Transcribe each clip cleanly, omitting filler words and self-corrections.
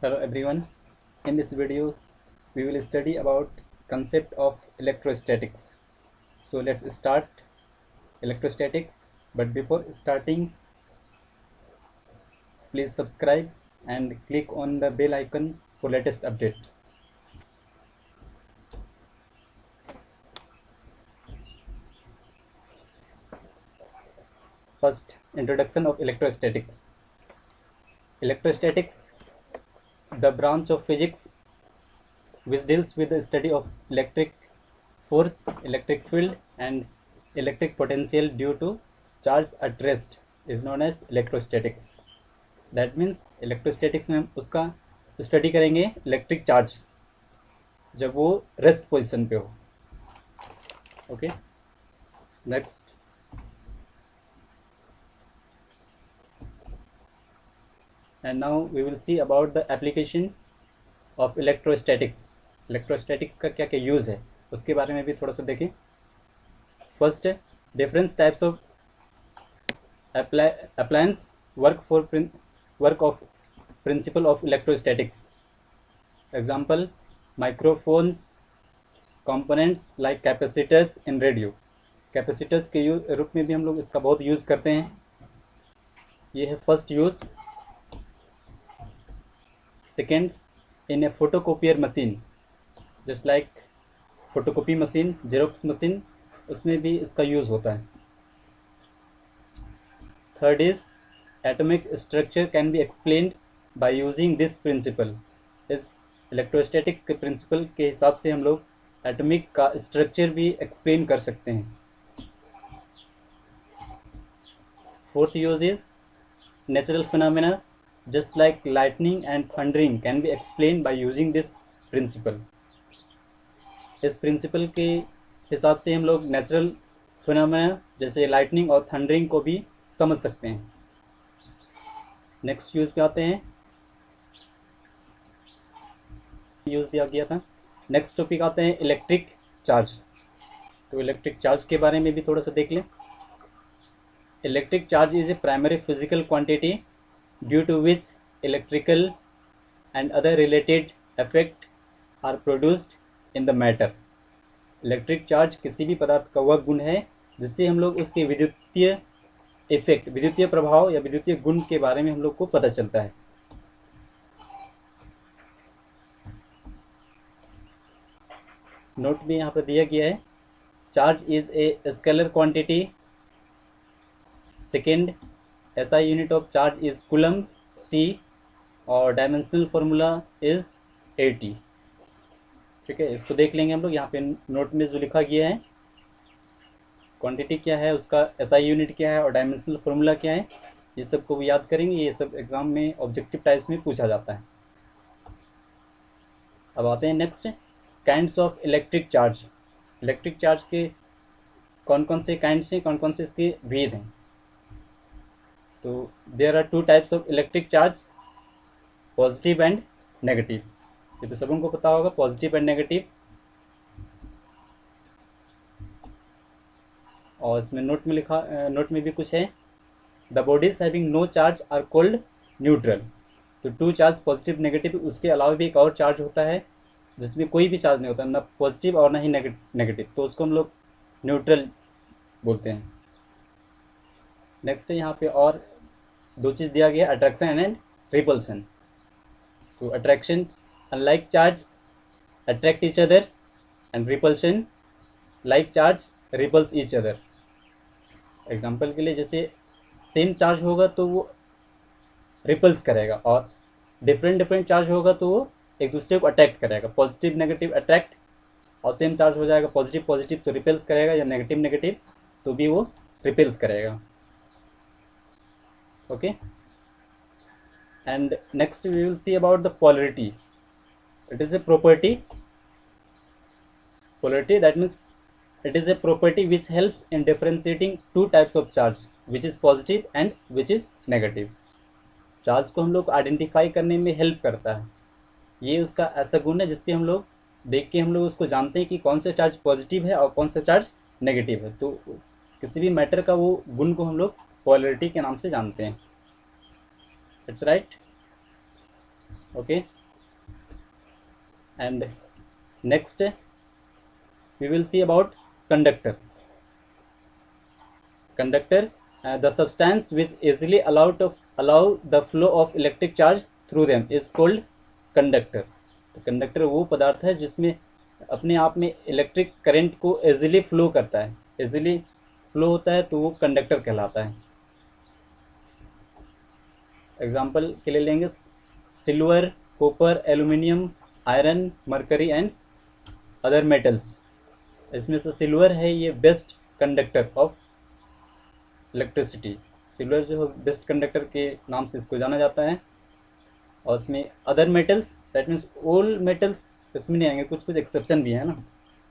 Hello everyone. In this video, we will study about concept of electrostatics. So let's start electrostatics. But before starting, please subscribe and click on the bell icon for latest update. First, introduction of electrostatics. Electrostatics, the branch of physics which deals with the study of electric force, electric field and electric potential due to charge at rest is known as electrostatics. That means electrostatics में हम उसका study करेंगे electric charge जब वो rest position पे हो. Okay, next. And now we will see about the application of electrostatics. Electrostatics का क्या क्या यूज़ है उसके बारे में भी थोड़ा सा देखें. फर्स्ट है different types of appliance work of principle of electrostatics. Example microphones, components like capacitors in radio. Capacitors के रूप में भी हम लोग इसका बहुत यूज़ करते हैं. ये है first use. Second, in a photocopier machine just like photocopy machine, xerox machine, उसमें भी इसका यूज़ होता है. Third is atomic structure can be explained by using this principle. इस इलेक्ट्रोस्टैटिक्स के प्रिंसिपल के हिसाब से हम लोग एटॉमिक का स्ट्रक्चर भी एक्सप्लेन कर सकते हैं. Fourth use is natural phenomena just like lightning and thundering can be explained by using this principle. इस प्रिंसिपल के हिसाब से हम लोग नेचुरल फिनोमेना जैसे लाइटनिंग और थंडरिंग को भी समझ सकते हैं. नेक्स्ट यूज पे आते हैं. यूज दिया गया था. नेक्स्ट टॉपिक आते हैं इलेक्ट्रिक चार्ज. तो इलेक्ट्रिक चार्ज के बारे में भी थोड़ा सा देख लें. Electric charge is a primary physical quantity due to which electrical and other related effect are produced in the matter. Electric charge किसी भी पदार्थ का वह गुण है जिससे हम लोग उसके विद्युतीय इफेक्ट, विद्युतीय प्रभाव या विद्युतीय गुण के बारे में हम लोग को पता चलता है. नोट में यहाँ पर दिया गया है charge is a scalar quantity. Second, SI unit of charge is coulomb C और डायमेंशनल फॉर्मूला इज 80. ठीक है, इसको देख लेंगे हम लोग. यहाँ पे नोट में जो लिखा गया है क्वांटिटी क्या है, उसका SI यूनिट क्या है और डायमेंशनल फॉर्मूला क्या है, ये सब को भी याद करेंगे. ये सब एग्जाम में ऑब्जेक्टिव टाइप्स में पूछा जाता है. अब आते हैं next kinds of electric charge. Electric charge के कौन कौन से काइंड्स हैं, कौन कौन से इसके भेद हैं. तो there are two types of electric charge, positive and negative. ये तो सबों को पता होगा, पॉजिटिव एंड नेगेटिव. और इसमें नोट में भी कुछ है. The bodies having no charge are called neutral. तो टू चार्ज पॉजिटिव नेगेटिव, उसके अलावा भी एक और चार्ज होता है जिसमें कोई भी चार्ज नहीं होता, ना पॉजिटिव और ना ही नेगेटिव, तो उसको हम लोग न्यूट्रल बोलते हैं. नेक्स्ट है यहाँ पे और दो चीज़ दिया गया, अट्रैक्शन एंड रिपल्सन. तो attraction, unlike charge attract each other, and repulsion, like charge repels each other. Example के लिए जैसे सेम चार्ज होगा तो वो रिपल्स करेगा, और डिफरेंट चार्ज होगा तो वो एक दूसरे को अट्रैक्ट करेगा. पॉजिटिव नेगेटिव अट्रैक्ट, और सेम चार्ज हो जाएगा पॉजिटिव तो रिपेल्स करेगा, या नेगेटिव तो भी वो रिपेल्स करेगा. Okay, and next we will see about the polarity. It is a property that means it is a property which helps in differentiating two types of charge, which is positive and which is negative. Charge को हम लोग identify करने में help करता है. ये उसका ऐसा गुण है जिसपे हम लोग देख के हम लोग उसको जानते हैं कि कौन सा चार्ज पॉजिटिव है और कौन सा चार्ज नेगेटिव है. तो किसी भी मैटर का वो गुण को हम लोग पोलैरिटी के नाम से जानते हैं. It's right. Okay. And next we will see about conductor. Conductor, the substance which easily allow the flow of electric charge through them is called conductor. तो कंडक्टर वो पदार्थ है जिसमें अपने आप में इलेक्ट्रिक करंट को इजीली फ्लो करता है, इजीली फ्लो होता है, तो वो कंडक्टर कहलाता है. एग्जाम्पल के लिए लेंगे silver, copper, aluminium, iron, mercury and other metals. इसमें से सिल्वर है ये best conductor of electricity. Silver जो है बेस्ट कंडक्टर के नाम से इसको जाना जाता है. और इसमें other metals, that means all metals इसमें नहीं आएंगे, कुछ कुछ एक्सेप्शन भी है ना,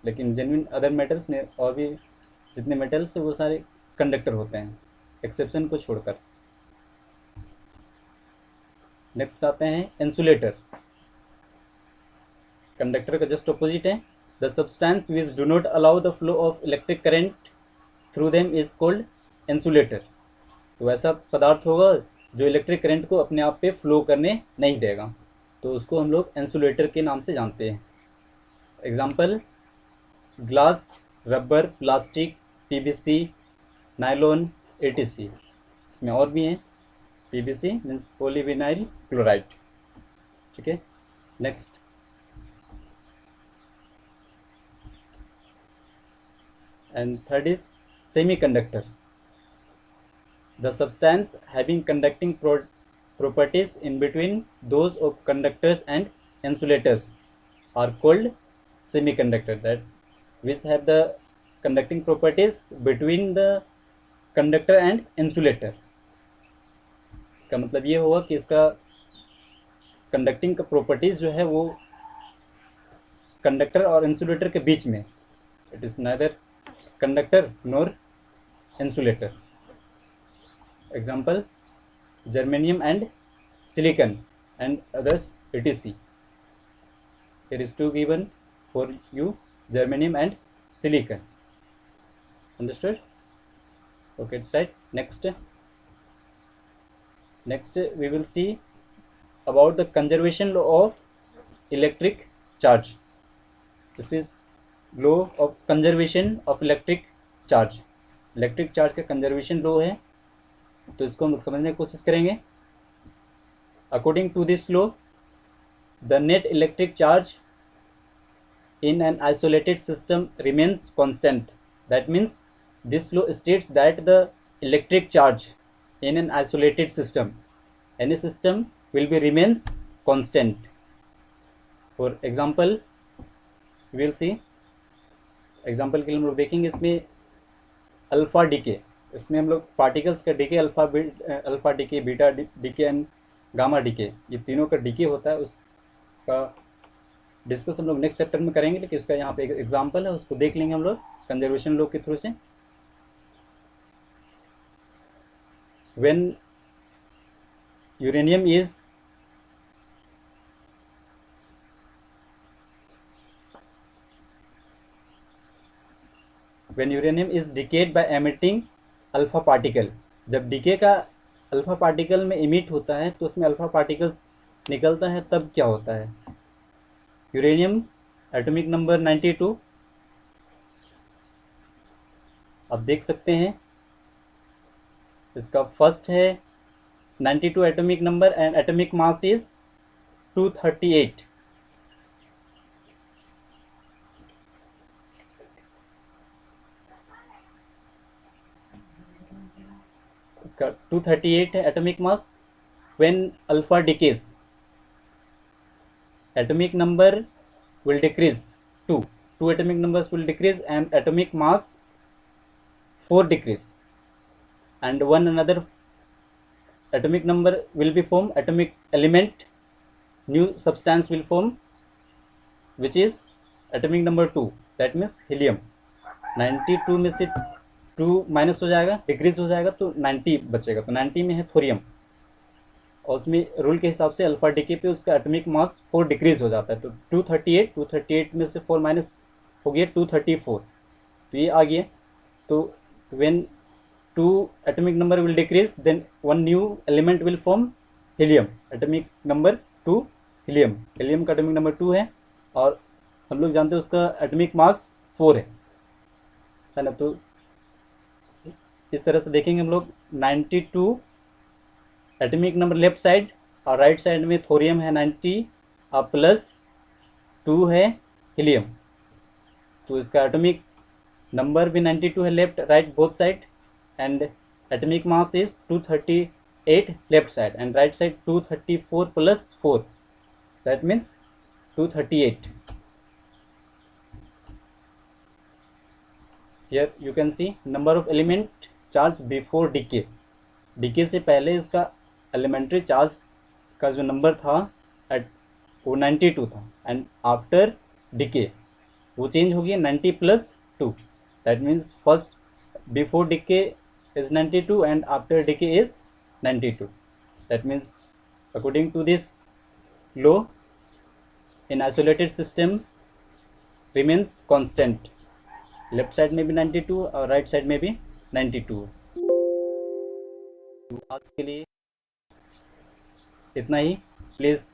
लेकिन जेन्युइन अदर मेटल्स में और भी जितने मेटल्स है वो सारे कंडक्टर होते हैं, एक्सेप्शन को छोड़कर. नेक्स्ट आते हैं इंसुलेटर. कंडक्टर का जस्ट अपोजिट है. The substance which do not allow the flow of electric current through them is called insulator. तो ऐसा पदार्थ होगा जो इलेक्ट्रिक करंट को अपने आप पे फ्लो करने नहीं देगा, तो उसको हम लोग इंसुलेटर के नाम से जानते हैं. Example glass, rubber, plastic, PVC, nylon, etc. इसमें और भी हैं. PVC means polyvinyl chloride. ठीक है. Next and third is semiconductor. The substance having conducting properties in between those of conductors and insulators are called semiconductor. That which have the conducting properties between the conductor and insulator. इसका मतलब ये हुआ कि इसका conducting का properties जो है वो कंडक्टर और इंसुलेटर के बीच में. It is neither conductor nor insulator. Example germanium and silicon and others etc. Here is two given for you, germanium and silicon. Understood? Okay, it's right. Next we will see about the conservation law of electric charge. This is law of conservation of electric charge. Electric charge का conservation law है, तो इसको हम लोग समझने की कोशिश करेंगे. According to this law, the net electric charge in an isolated system remains constant. That means this law states that the electric charge in an isolated system, any system, will be remains constant. For example will see. Example के लिए हम लोग देखेंगे इसमें alpha decay. इसमें हम लोग particles का decay, alpha decay, beta decay and gamma decay, ये तीनों का डीके होता है. उसका डिस्कस हम लोग नेक्स्ट चैप्टर में करेंगे, लेकिन उसका यहाँ पे एक एग्जांपल है, उसको देख लेंगे हम लोग कंजर्वेशन लॉ के थ्रू से. When uranium is decayed by emitting alpha particle. जब डीके का अल्फा पार्टिकल में इमिट होता है तो उसमें अल्फा पार्टिकल्स निकलता है, तब क्या होता है. यूरेनियम एटॉमिक नंबर 92 आप देख सकते हैं. इसका फर्स्ट है 92 atomic number and atomic mass is 238. इसका 238 है atomic mass. When alpha decays, atomic number will decrease, two atomic numbers will decrease and atomic mass 4 decrease, and one another atomic number will be formed, atomic element, new substance will form, which is atomic number 2, that means helium. 92 में से 2 minus हो जाएगा, decrease हो जाएगा, तो 90 बचेगा. तो 90 में है थोरियम, और उसमें रूल के हिसाब से अल्फा डिके पे उसका एटॉमिक मास 4 डिक्रीज हो जाता है. तो 238 में से 4 माइनस हो गया 234, तो ये आ गया. तो when 2 atomic number will decrease, then one new element will form, helium, atomic number 2 helium. helium का atomic number 2 है, और हम लोग जानते हैं उसका एटॉमिक मास 4 है ना। तो इस तरह से देखेंगे हम लोग 92 एटॉमिक नंबर लेफ्ट साइड, और राइट साइड में थोरियम है 90 और प्लस 2 है हीलियम। तो इसका एटॉमिक नंबर भी 92 है left right both side, and atomic mass is 238 left side and right side 234 plus 4, that means 238. Here you can see number of element charge before decay. Decay से पहले इसका elementary charge का जो number था eight वो 92 था, and after decay वो change हो गया 90 plus 2, that means first before decay is 92 and after decay is 92. That means according to this law in isolated system remains constant, left side में भी 92 और राइट साइड में भी 92. आज के लिए इतना ही. प्लीज़